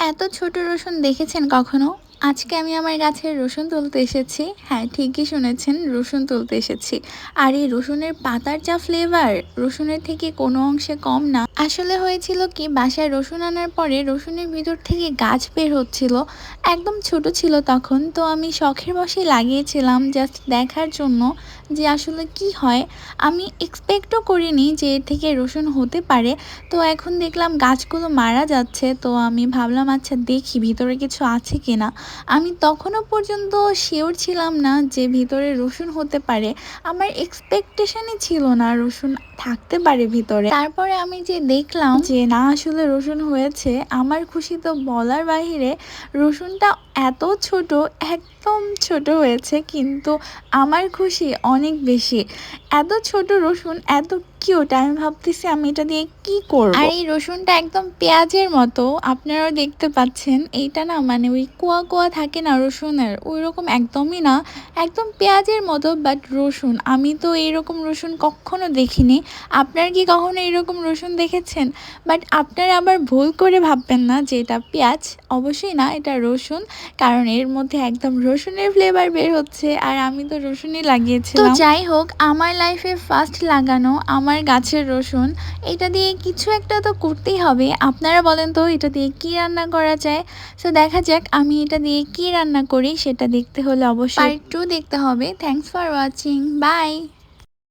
এত ছোট রসুন দেখেছেন কখনো? আজকে আমি আমার গাছের রসুন তুলতে এসেছি। হ্যাঁ, ঠিকই শুনেছেন, রসুন তুলতে এসেছি। আর এই রসুনের পাতার যা ফ্লেভার, রসুনের থেকে কোনো অংশে কম না। আসলে হয়েছিল কি, বাসায় রসুন আনার পরে রসুনের ভিতর থেকে গাছ বের হচ্ছিল। একদম ছোট ছিল তখন, তো আমি শখের বশে লাগিয়েছিলাম জাস্ট দেখার জন্য যে আসলে কি হয়। আমি এক্সপেক্টও করিনি যে এর থেকে রসুন হতে পারে। তো এখন দেখলাম গাছগুলো মারা যাচ্ছে, তো আমি ভাবলাম আচ্ছা দেখি ভিতরে কিছু আছে কিনা। আমি তখনও পর্যন্ত শিওর ছিলাম না যে ভিতরে রসুন হতে পারে। আমার এক্সপেকটেশনই ছিল না রসুন থাকতে পারে ভিতরে। তারপরে আমি যে দেখলাম যে না, আসলে রসুন হয়েছে, আমার খুশি তো বলার বাহিরে। রসুনটা এত ছোট, একদম ছোট হয়েছে, কিন্তু আমার খুশি অনেক বেশি। এত ছোট রসুন, এত কিউট, আমি ভাবতেছি আমি এটা দিয়ে কি করব। আর এই রসুনটা একদম পেঁয়াজের মতো, আপনারাও দেখতে পাচ্ছেন। এইটা না মানে ওই কোয়া কোয়া থাকে না রসুনের, ওই রকম একদমই না, একদম পেঁয়াজের মতো। বাট রসুন, আমি তো এইরকম রসুন কখনো দেখিনি। আপনারা কি কখনো এরকম রসুন দেখেছেন? বাট আপনারা আবার ভুল করে ভাববেন না যে এটা পেঁয়াজ। অবশ্যই না, এটা রসুন। কারণ এর মধ্যে একদম রসুনের ফ্লেভার বের হচ্ছে, আর আমি তো রসুনই লাগিয়েছিলাম। তো যাই হোক, আমার লাইফে ফার্স্ট লাগানো আমার গাছের রসুন, এটা দিয়ে কিছু একটা তো করতেই হবে। আপনারা বলেন তো এটা দিয়ে কি রান্না করা যায়? সো দেখা যাক আমি এটা দিয়ে কি রান্না করি। সেটা দেখতে হলে অবশ্যই পার্ট 2 দেখতে হবে। Thanks for watching, by.